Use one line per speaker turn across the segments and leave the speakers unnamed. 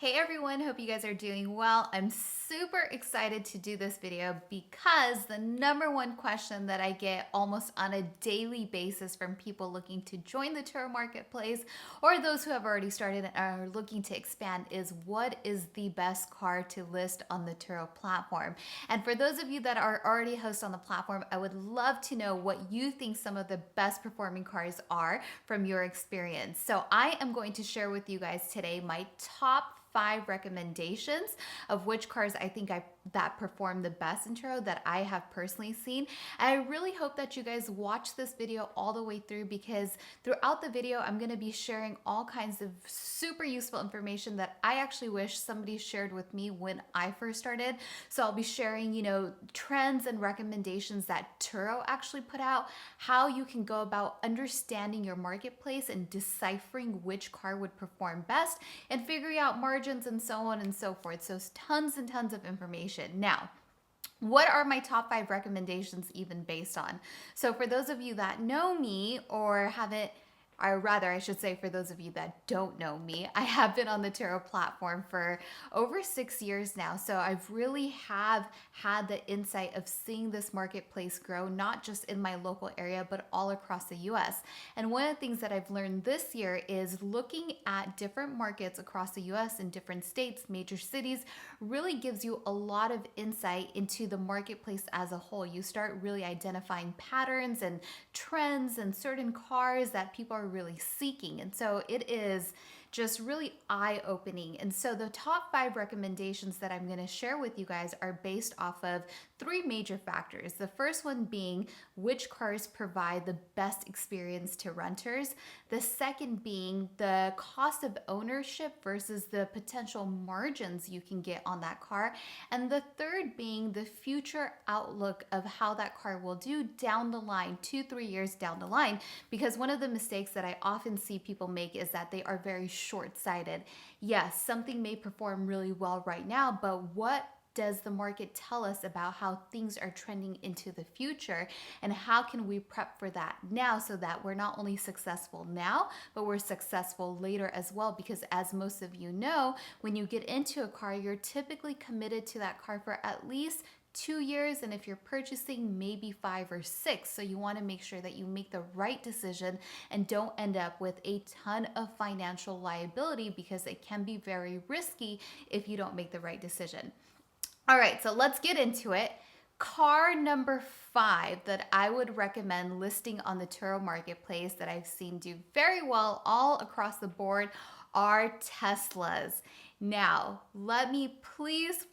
Hey everyone, hope you guys are doing well. I'm super excited to do this video because the number one question that I get almost on a daily basis from people looking to join the Turo marketplace or those who have already started and are looking to expand is what is the best car to list on the Turo platform? And for those of you that are already hosts on the platform, I would love to know what you think some of the best performing cars are from your experience. So I am going to share with you guys today my top 5 recommendations of which cars I think that perform the best in Turo that I have personally seen. And I really hope that you guys watch this video all the way through because throughout the video, I'm going to be sharing all kinds of super useful information that I actually wish somebody shared with me when I first started. So I'll be sharing, trends and recommendations that Turo actually put out, how you can go about understanding your marketplace and deciphering which car would perform best and figuring out margins and so on and so forth. So tons and tons of information. Now, what are my top 5 recommendations even based on? So for those of you that know me or haven't, or rather, I should say, for those of you that don't know me, I have been on the Turo platform for over 6 years now. So I've really have had the insight of seeing this marketplace grow, not just in my local area, but all across the US. And one of the things that I've learned this year is looking at different markets across the US in different states, major cities, really gives you a lot of insight into the marketplace as a whole. You start really identifying patterns and trends and certain cars that people are really seeking. And so it is just really eye-opening. And so the top 5 recommendations that I'm going to share with you guys are based off of 3 major factors. The first one being which cars provide the best experience to renters. The second being the cost of ownership versus the potential margins you can get on that car. And the third being the future outlook of how that car will do down the line, 2-3 years down the line. Because one of the mistakes that I often see people make is that they are very short-sighted. Yes, something may perform really well right now, but what does the market tell us about how things are trending into the future, and how can we prep for that now so that we're not only successful now, but we're successful later as well? Because as most of you know, when you get into a car, you're typically committed to that car for at least 2 years, and if you're purchasing, maybe 5 or 6. So you want to make sure that you make the right decision and don't end up with a ton of financial liability, because it can be very risky if you don't make the right decision. All right, so let's get into it. Car number 5 that I would recommend listing on the Turo marketplace that I've seen do very well all across the board are Teslas. Now, let me please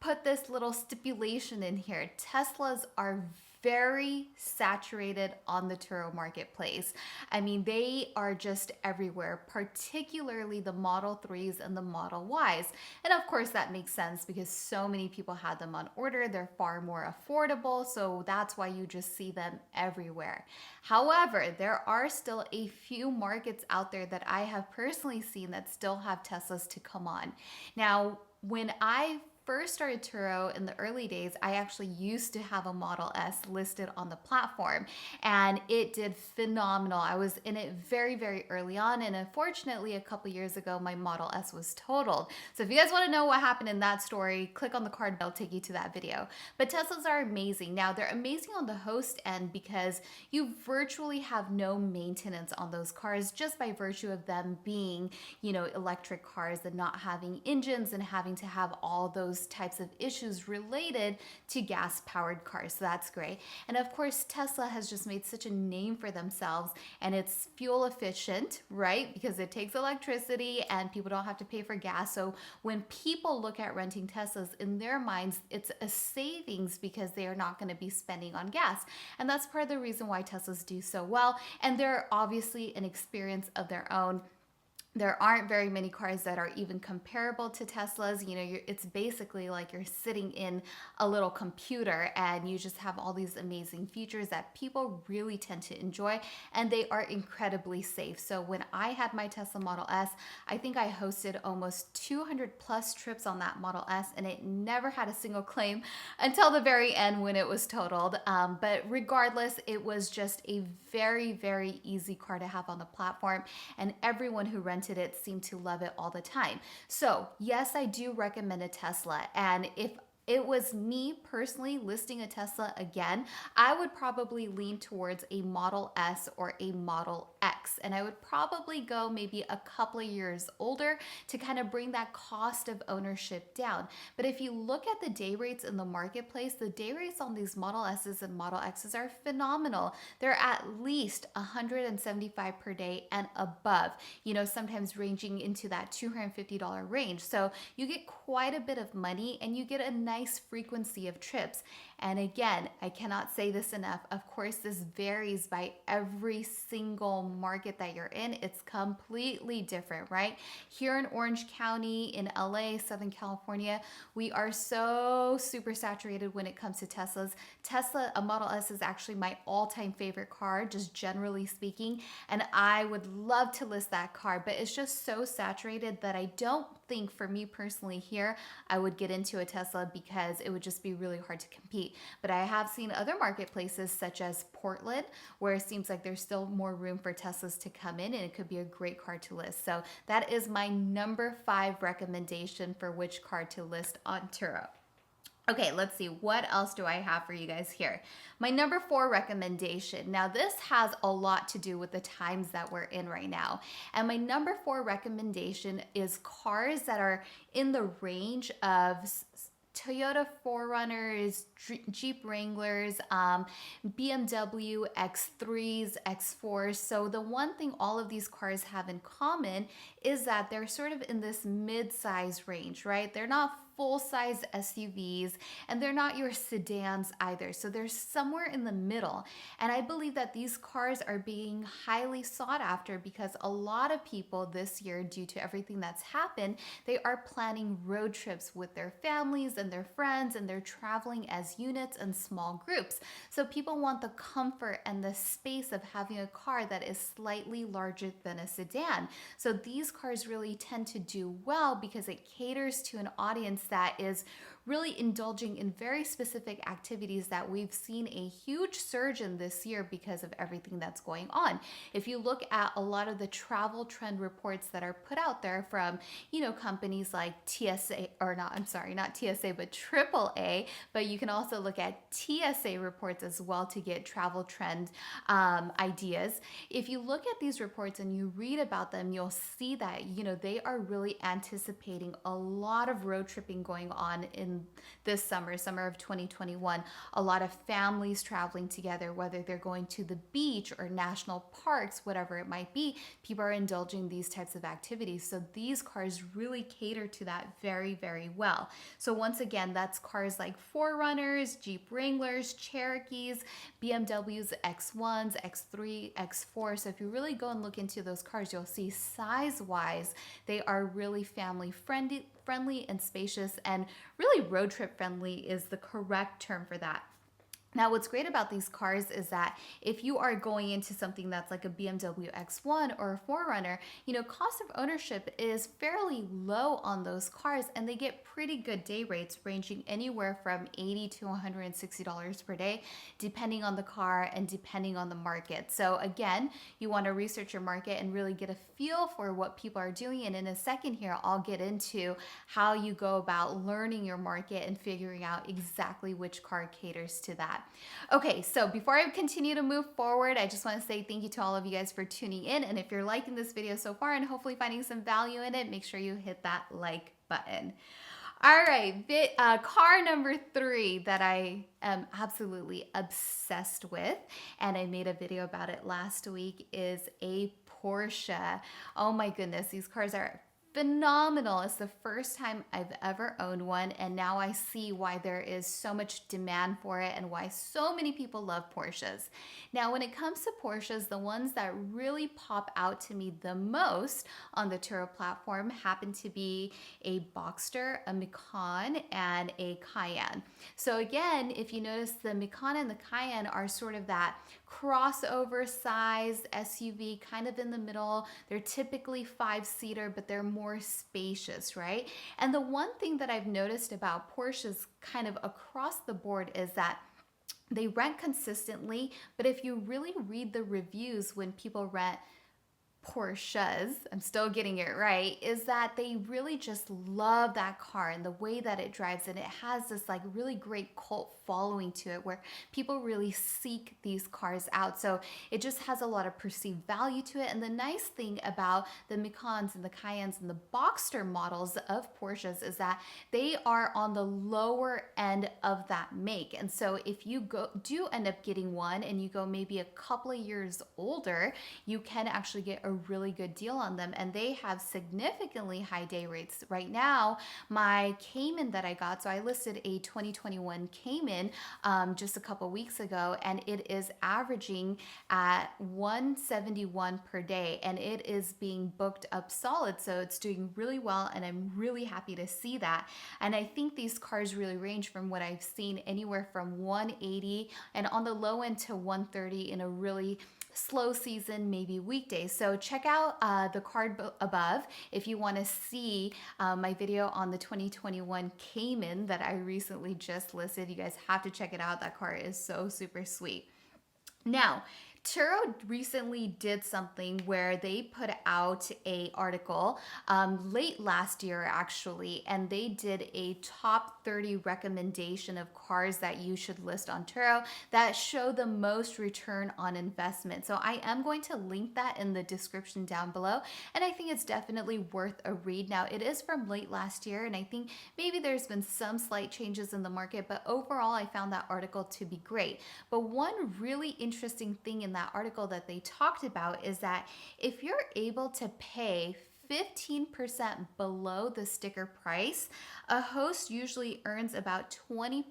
put this little stipulation in here. Teslas are very saturated on the Turo marketplace. I mean, they are just everywhere, particularly the Model 3s and the Model Ys. And of course, that makes sense because so many people had them on order. They're far more affordable, so that's why you just see them everywhere. However, there are still a few markets out there that I have personally seen that still have Teslas to come on. Now, when I first started Turo in the early days, I actually used to have a Model S listed on the platform, and it did phenomenal. I was in it very early on, and unfortunately a couple years ago my Model S was totaled. So if you guys want to know what happened in that story, click on the card, I'll take you to that video. But Teslas are amazing. Now, they're amazing on the host end because you virtually have no maintenance on those cars just by virtue of them being, electric cars and not having engines and having to have all those types of issues related to gas-powered cars. So that's great. And of course, Tesla has just made such a name for themselves, and it's fuel efficient, right? Because it takes electricity and people don't have to pay for gas. So when people look at renting Teslas, in their minds, it's a savings because they are not going to be spending on gas. And that's part of the reason why Teslas do so well. And they're obviously an experience of their own. There aren't very many cars that are even comparable to Teslas. It's basically like you're sitting in a little computer and you just have all these amazing features that people really tend to enjoy, and they are incredibly safe. So when I had my Tesla Model S, I think I hosted almost 200 plus trips on that Model S, and it never had a single claim until the very end when it was totaled. But regardless, it was just a very easy car to have on the platform, and everyone who rented rented it seem to love it all the time. So yes, I do recommend a Tesla. And if it was me personally listing a Tesla again, I would probably lean towards a Model S or a Model X. And I would probably go maybe a couple of years older to kind of bring that cost of ownership down. But if you look at the day rates in the marketplace, the day rates on these Model S's and Model X's are phenomenal. They're at least $175 per day and above, sometimes ranging into that $250 range. So you get quite a bit of money and you get a nice frequency of trips. And again, I cannot say this enough. Of course, this varies by every single market that you're in. It's completely different, right? Here in Orange County, in LA, Southern California, we are so super saturated when it comes to Teslas. Tesla, a Model S, is actually my all-time favorite car, just generally speaking. And I would love to list that car, but it's just so saturated that I don't think, for me personally here, I would get into a Tesla because it would just be really hard to compete. But I have seen other marketplaces such as Portland, where it seems like there's still more room for Teslas to come in, and it could be a great car to list. So that is my number 5 recommendation for which car to list on Turo. Okay, let's see. What else do I have for you guys here? My number 4 recommendation. Now, this has a lot to do with the times that we're in right now. And my number 4 recommendation is cars that are in the range of Toyota 4Runners, Jeep Wranglers, BMW X3s, X4s. So the one thing all of these cars have in common is that they're sort of in this mid-size range, right? They're not full-size SUVs, and they're not your sedans either. So they're somewhere in the middle. And I believe that these cars are being highly sought after because a lot of people this year, due to everything that's happened, they are planning road trips with their families and their friends, and they're traveling as units and small groups. So people want the comfort and the space of having a car that is slightly larger than a sedan. So these cars really tend to do well because it caters to an audience that is really indulging in very specific activities that we've seen a huge surge in this year because of everything that's going on. If you look at a lot of the travel trend reports that are put out there from, companies like TSA, or not, I'm sorry, not TSA, but AAA, but you can also look at TSA reports as well to get travel trend ideas. If you look at these reports and you read about them, you'll see that, they are really anticipating a lot of road tripping going on in this summer of 2021. A lot of families traveling together, whether they're going to the beach or national parks, whatever it might be, people are indulging these types of activities. So these cars really cater to that very, very well. So once again, that's cars like 4Runners, Jeep Wranglers, Cherokees, BMWs X1s, X3, X4. So if you really go and look into those cars, you'll see size-wise, they are really family friendly and spacious, and really road trip friendly is the correct term for that. Now, what's great about these cars is that if you are going into something that's like a BMW X1 or a 4Runner, cost of ownership is fairly low on those cars, and they get pretty good day rates ranging anywhere from $80 to $160 per day, depending on the car and depending on the market. So again, you want to research your market and really get a feel for what people are doing. And in a second here, I'll get into how you go about learning your market and figuring out exactly which car caters to that. Okay, so before I continue to move forward, I just want to say thank you to all of you guys for tuning in. And if you're liking this video so far and hopefully finding some value in it, make sure you hit that like button. All right, car number 3 that I am absolutely obsessed with, and I made a video about it last week, is a Porsche. Oh my goodness, these cars are phenomenal. It's the first time I've ever owned one, and now I see why there is so much demand for it and why so many people love Porsches. Now, when it comes to Porsches, the ones that really pop out to me the most on the Turo platform happen to be a Boxster, a Macan, and a Cayenne. So again, if you notice, the Macan and the Cayenne are sort of that crossover sized SUV, kind of in the middle. They're typically 5-seater, but they're more spacious, right? And the one thing that I've noticed about Porsches kind of across the board is that they rent consistently, but if you really read the reviews when people rent Porsches, I'm still getting it right, is that they really just love that car and the way that it drives, and it has this like really great cult following to it where people really seek these cars out. So it just has a lot of perceived value to it. And the nice thing about the Macans and the Cayennes and the Boxster models of Porsches is that they are on the lower end of that make. And so if you do end up getting one and you go maybe a couple of years older, you can actually get a really good deal on them, and they have significantly high day rates. Right now, my Cayman that I got, so I listed a 2021 Cayman just a couple weeks ago, and it is averaging at 171 per day, and it is being booked up solid, so it's doing really well, and I'm really happy to see that. And I think these cars really range from what I've seen anywhere from 180 and on the low end to 130 in a really slow season, maybe weekdays. So check out the card above if you want to see my video on the 2021 Cayman that I recently just listed. You guys have to check it out. That car is so super sweet. Now, Turo recently did something where they put out a article late last year actually, and they did a top 30 recommendation of cars that you should list on Turo that show the most return on investment. So I am going to link that in the description down below, and I think it's definitely worth a read. Now, it is from late last year, and I think maybe there's been some slight changes in the market, but overall I found that article to be great. But one really interesting thing in that article that they talked about is that if you're able to pay 15% below the sticker price, a host usually earns about 20%,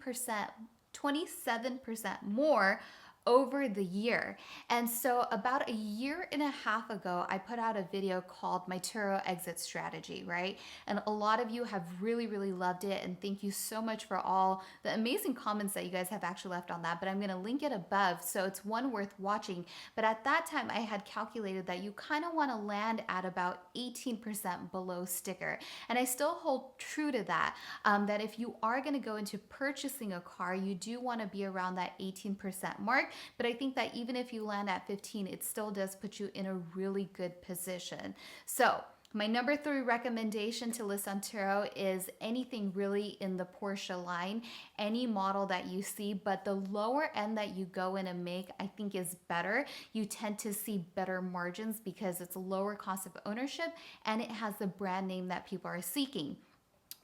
27% more over the year. And so about a year and a half ago, I put out a video called My Turo Exit Strategy, right? And a lot of you have really, really loved it. And thank you so much for all the amazing comments that you guys have actually left on that. But I'm gonna link it above, so it's one worth watching. But at that time, I had calculated that you kind of wanna land at about 18% below sticker. And I still hold true to that, that if you are gonna go into purchasing a car, you do wanna be around that 18% mark. But I think that even if you land at 15, it still does put you in a really good position. So my number 3 recommendation to list on Turo is anything really in the Porsche line, any model that you see, but the lower end that you go in and make, I think is better. You tend to see better margins because it's a lower cost of ownership and it has the brand name that people are seeking.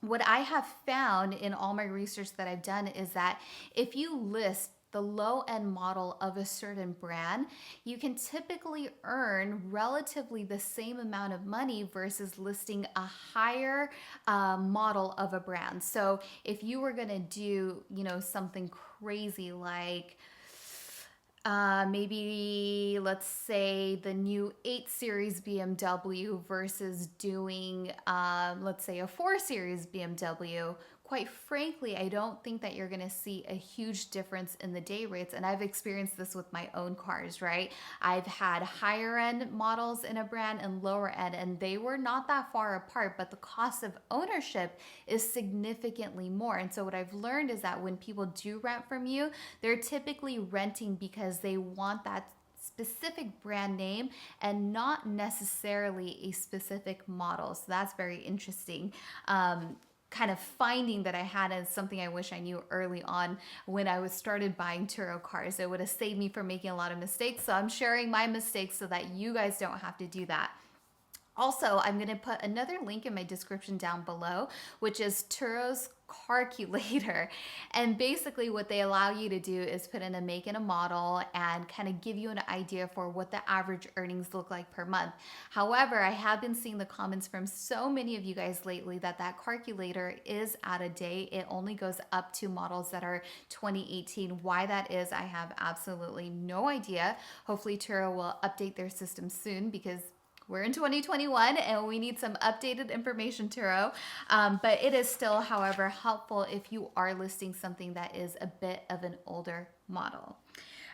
What I have found in all my research that I've done is that if you list the low end model of a certain brand, you can typically earn relatively the same amount of money versus listing a higher model of a brand. So if you were gonna do, something crazy like maybe let's say the new 8 Series BMW versus doing, let's say a 4 Series BMW, quite frankly, I don't think that you're gonna see a huge difference in the day rates. And I've experienced this with my own cars, right? I've had higher end models in a brand and lower end, and they were not that far apart, but the cost of ownership is significantly more. And so what I've learned is that when people do rent from you, they're typically renting because they want that specific brand name and not necessarily a specific model. So that's very interesting. Kind of finding that I had as something I wish I knew early on when I was started buying Turo cars. It would have saved me from making a lot of mistakes. So I'm sharing my mistakes so that you guys don't have to do that. Also, I'm going to put another link in my description down below, which is Turo's Carculator. And basically what they allow you to do is put in a make and a model and kind of give you an idea for what the average earnings look like per month. However, I have been seeing the comments from so many of you guys lately that calculator is out of date. It only goes up to models that are 2018. Why that is, I have absolutely no idea. Hopefully Turo will update their system soon because we're in 2021 and we need some updated information, Turo. But it is still, however, helpful if you are listing something that is a bit of an older model.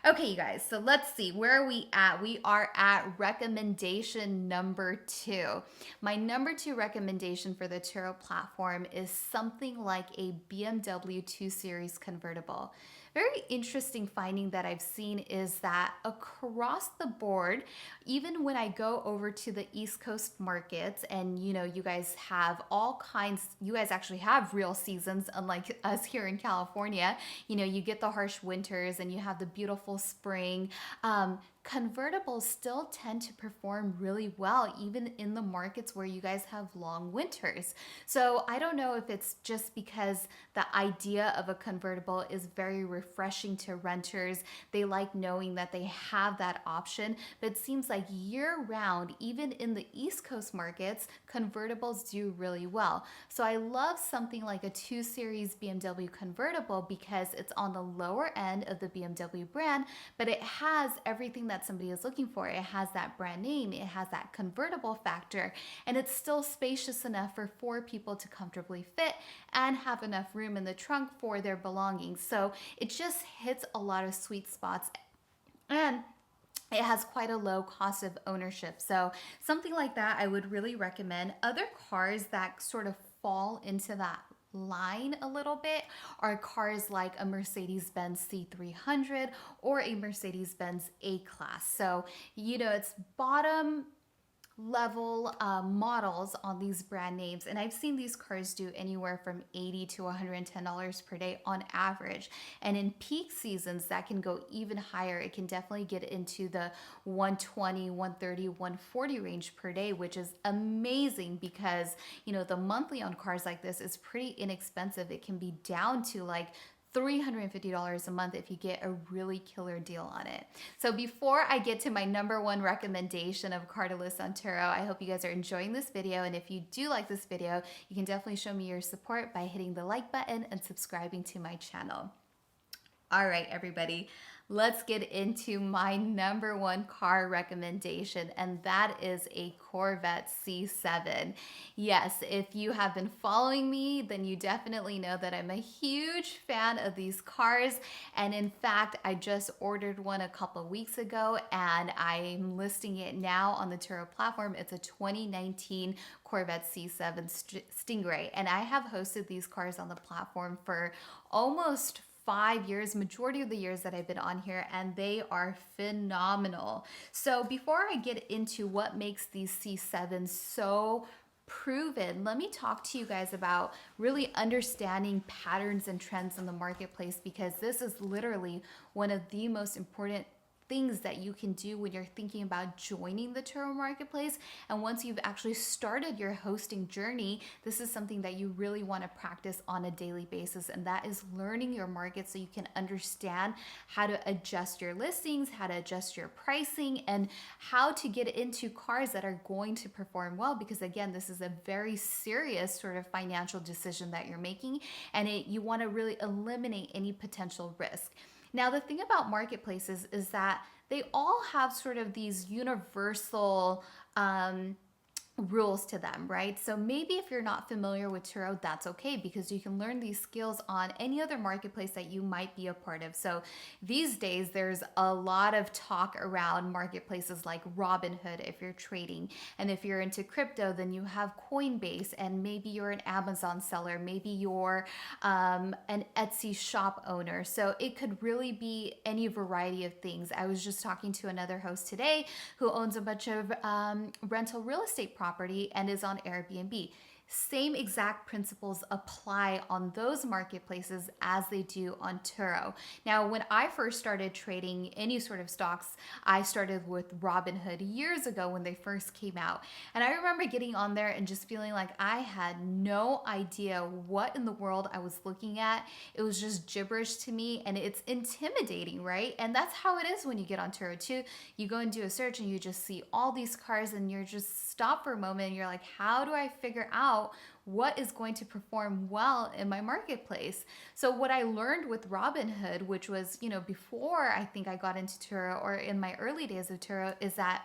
Okay, you guys, so let's see, where are we at? We are at recommendation number 2. My number 2 recommendation for the Turo platform is something like a BMW 2 Series convertible. very interesting finding that I've seen is that across the board, even when I go over to the East Coast markets, and you guys have all kinds, you guys actually have real seasons, unlike us here in California. You get the harsh winters and you have the beautiful spring. Convertibles still tend to perform really well, even in the markets where you guys have long winters. So I don't know if it's just because the idea of a convertible is very refreshing to renters. They like knowing that they have that option, but it seems like year round, even in the East Coast markets, convertibles do really well. So I love something like a 2 Series BMW convertible because it's on the lower end of the BMW brand, but it has everything that somebody is looking for. It has that brand name, it has that convertible factor, and it's still spacious enough for 4 people to comfortably fit and have enough room in the trunk for their belongings. So it just hits a lot of sweet spots, and it has quite a low cost of ownership. So something like that I would really recommend. Other cars that sort of fall into that line a little bit are cars like a Mercedes-Benz C300 or a Mercedes-Benz A-Class. So, it's bottom level models on these brand names, and I've seen these cars do anywhere from $80 to $110 per day on average, and in peak seasons that can go even higher. It can definitely get into the 120, 130, 140 range per day, which is amazing because the monthly on cars like this is pretty inexpensive. It can be down to like $350 a month if you get a really killer deal on it. So before I get to my number one recommendation of car to list on Turo, I hope you guys are enjoying this video. And if you do like this video, you can definitely show me your support by hitting the like button and subscribing to my channel. All right, everybody, let's get into my number one car recommendation, and that is a Corvette C7. Yes, if you have been following me, then you definitely know that I'm a huge fan of these cars. And in fact, I just ordered one a couple of weeks ago and I'm listing it now on the Turo platform. It's a 2019 Corvette C7 Stingray. And I have hosted these cars on the platform for almost 5 years, majority of the years that I've been on here, and they are phenomenal. So before I get into what makes these C7s so proven, let me talk to you guys about really understanding patterns and trends in the marketplace, because this is literally one of the most important things that you can do when you're thinking about joining the Turo marketplace. And once you've actually started your hosting journey, this is something that you really want to practice on a daily basis, and that is learning your market so you can understand how to adjust your listings, how to adjust your pricing, and how to get into cars that are going to perform well, because again, this is a very serious sort of financial decision that you're making, and you want to really eliminate any potential risk. Now, the thing about marketplaces is that they all have sort of these universal rules to them, right? So maybe if you're not familiar with Turo, that's okay, because you can learn these skills on any other marketplace that you might be a part of. So these days, there's a lot of talk around marketplaces like Robinhood if you're trading. And if you're into crypto, then you have Coinbase, and maybe you're an Amazon seller, maybe you're an Etsy shop owner. So it could really be any variety of things. I was just talking to another host today who owns a bunch of rental real estate property and is on Airbnb. Same exact principles apply on those marketplaces as they do on Turo. Now, when I first started trading any sort of stocks, I started with Robinhood years ago when they first came out. And I remember getting on there and just feeling like I had no idea what in the world I was looking at. It was just gibberish to me, and it's intimidating, right? And that's how it is when you get on Turo too. You go and do a search and you just see all these cars, and you're just stop for a moment and you're like, how do I figure out what is going to perform well in my marketplace? So what I learned with Robinhood, which was, before I think I got into Turo, or in my early days of Turo, is that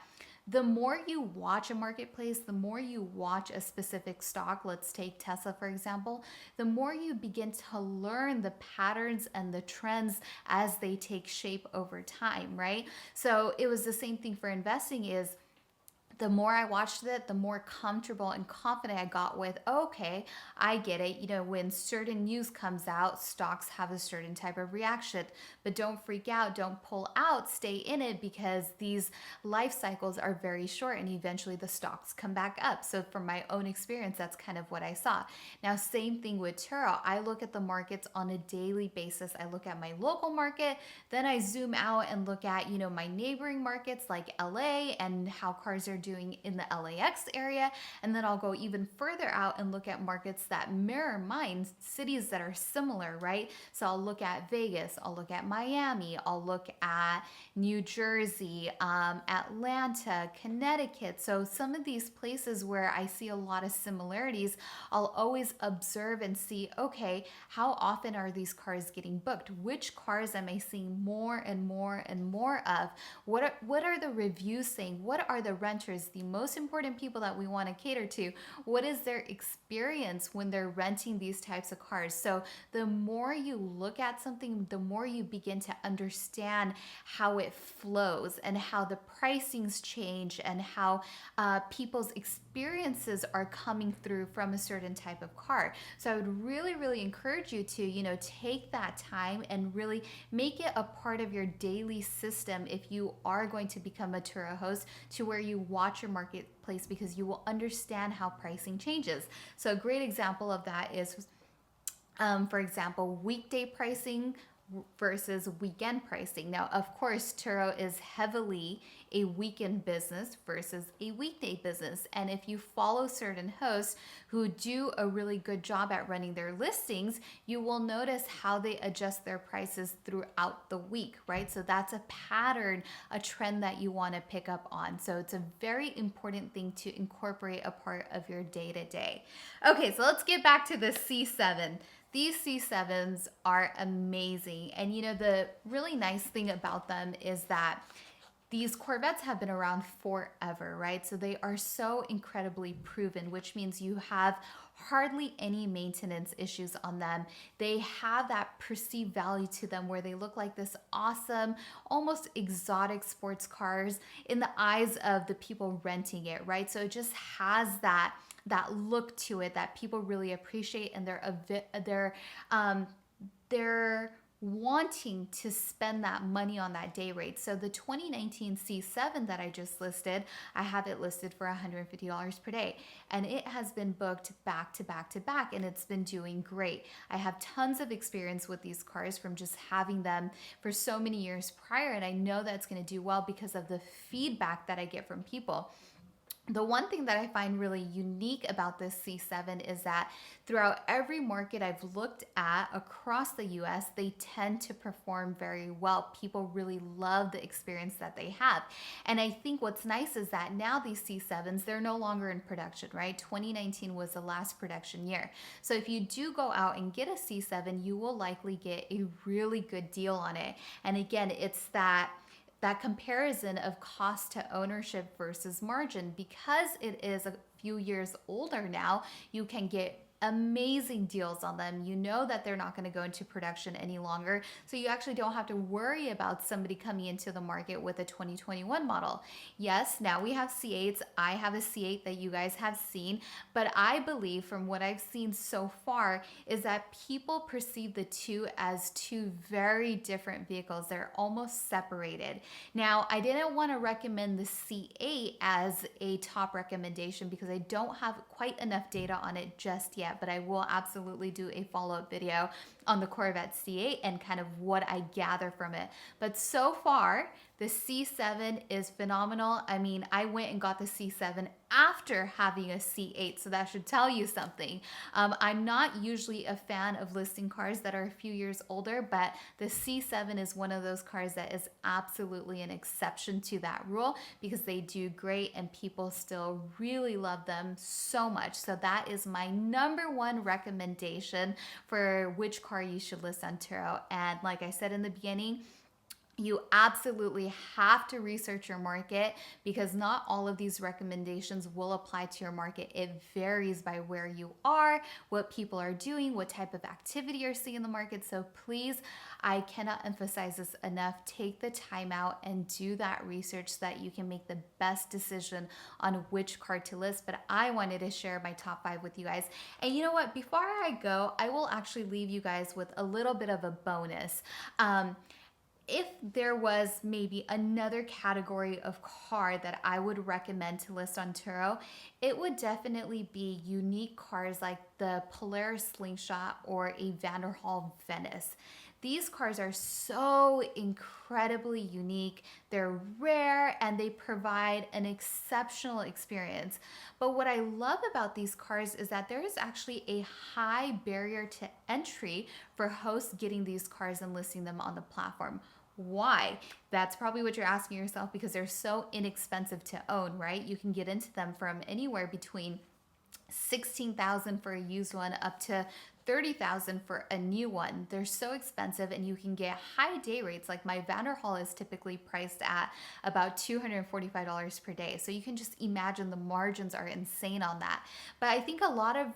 the more you watch a marketplace, the more you watch a specific stock, let's take Tesla for example, the more you begin to learn the patterns and the trends as they take shape over time, right? So it was the same thing for investing. Is the more I watched it, the more comfortable and confident I got with, okay, I get it. You know, when certain news comes out, stocks have a certain type of reaction, but don't freak out, don't pull out, stay in it, because these life cycles are very short and eventually the stocks come back up. So from my own experience, that's kind of what I saw. Now, same thing with Turo. I look at the markets on a daily basis. I look at my local market, then I zoom out and look at, you know, my neighboring markets like LA and how cars are doing in the LAX area. And then I'll go even further out and look at markets that mirror mine, cities that are similar, right? So I'll look at Vegas, I'll look at Miami, I'll look at New Jersey, Atlanta, Connecticut. So some of these places where I see a lot of similarities, I'll always observe and see, okay, how often are these cars getting booked? Which cars am I seeing more and more and more of? What are the reviews saying? What are the renters, the most important people that we want to cater to? What is their experience when they're renting these types of cars? So the more you look at something, the more you begin to understand how it flows and how the pricings change and how people's experiences are coming through from a certain type of car. So I would really, really encourage you to, you know, take that time and really make it a part of your daily system if you are going to become a Turo host, to where you watch your marketplace, because you will understand how pricing changes. So a great example of that is, for example, weekday pricing versus weekend pricing. Now, of course, Turo is heavily a weekend business versus a weekday business. And if you follow certain hosts who do a really good job at running their listings, you will notice how they adjust their prices throughout the week, right? So that's a pattern, a trend that you want to pick up on. So it's a very important thing to incorporate a part of your day to day. Okay, so let's get back to the C7. These C7s are amazing. And you know, the really nice thing about them is that these Corvettes have been around forever, right? So they are so incredibly proven, which means you have hardly any maintenance issues on them. They have that perceived value to them where they look like this awesome, almost exotic sports cars in the eyes of the people renting it, right? So it just has that look to it that people really appreciate, and they're wanting to spend that money on that day rate. So the 2019 C7 that I just listed, I have it listed for $150 per day, and it has been booked back to back to back, and it's been doing great. I have tons of experience with these cars from just having them for so many years prior, and I know that it's going to do well because of the feedback that I get from people. The one thing that I find really unique about this C7 is that throughout every market I've looked at across the US, they tend to perform very well. People really love the experience that they have. And I think what's nice is that now these C7s, they're no longer in production, right? 2019 was the last production year. So if you do go out and get a C7, you will likely get a really good deal on it. And again, it's that comparison of cost to ownership versus margin. Because it is a few years older now, you can get amazing deals on them. You know that they're not going to go into production any longer, so you actually don't have to worry about somebody coming into the market with a 2021 model. Yes, now we have C8s. I have a C8 that you guys have seen, but I believe from what I've seen so far is that people perceive the two as two very different vehicles. They're almost separated. Now, I didn't want to recommend the C8 as a top recommendation because I don't have quite enough data on it just yet, but I will absolutely do a follow-up video on the Corvette C8 and kind of what I gather from it. But so far, the C7 is phenomenal. I mean, I went and got the C7 after having a C8, so that should tell you something. I'm not usually a fan of listing cars that are a few years older, but the C7 is one of those cars that is absolutely an exception to that rule because they do great and people still really love them so much. So that is my number one recommendation for which car you should list on Turo. And like I said in the beginning, You absolutely have to research your market because not all of these recommendations will apply to your market. It varies by where you are, what people are doing, what type of activity you're seeing in the market. So please, I cannot emphasize this enough. Take the time out and do that research so that you can make the best decision on which car to list. But I wanted to share my top 5 with you guys. And you know what? Before I go, I will actually leave you guys with a little bit of a bonus. If there was maybe another category of car that I would recommend to list on Turo, it would definitely be unique cars like the Polaris Slingshot or a Vanderhall Venice. These cars are so incredibly unique, they're rare, and they provide an exceptional experience. But what I love about these cars is that there is actually a high barrier to entry for hosts getting these cars and listing them on the platform. Why? That's probably what you're asking yourself, because they're so inexpensive to own, right? You can get into them from anywhere between 16,000 for a used one up to 30,000 for a new one. They're so expensive, and you can get high day rates. Like my Vanderhall is typically priced at about $245 per day. So you can just imagine the margins are insane on that. But I think a lot of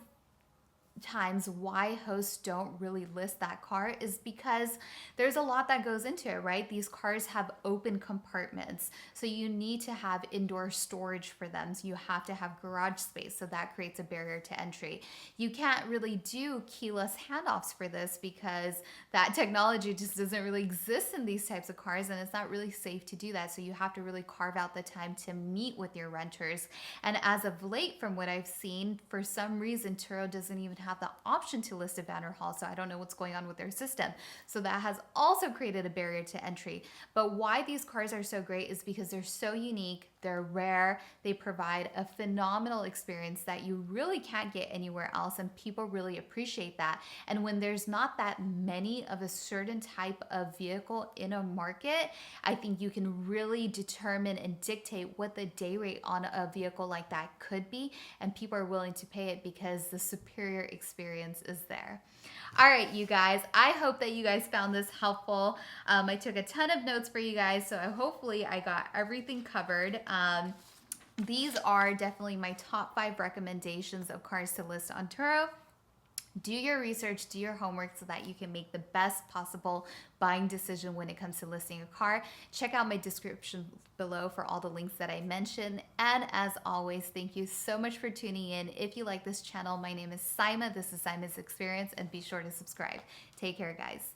times why hosts don't really list that car is because there's a lot that goes into it, right? These cars have open compartments, so you need to have indoor storage for them. So you have to have garage space, so that creates a barrier to entry. You can't really do keyless handoffs for this because that technology just doesn't really exist in these types of cars, and it's not really safe to do that. So you have to really carve out the time to meet with your renters. And as of late, from what I've seen, for some reason Turo doesn't even have the option to list a Vanderhall, so I don't know what's going on with their system. So that has also created a barrier to entry. But why these cars are so great is because they're so unique, they're rare, they provide a phenomenal experience that you really can't get anywhere else, and people really appreciate that. And when there's not that many of a certain type of vehicle in a market, I think you can really determine and dictate what the day rate on a vehicle like that could be, and people are willing to pay it because the superior experience is there. All right, you guys, I hope that you guys found this helpful. I took a ton of notes for you guys, so hopefully I got everything covered. These are definitely my top 5 recommendations of cars to list on Turo. Do your research, do your homework so that you can make the best possible buying decision when it comes to listing a car. Check out my description below for all the links that I mentioned. And as always, thank you so much for tuning in. If you like this channel, my name is Saimah. This is Saimah's Experience, and be sure to subscribe. Take care, guys.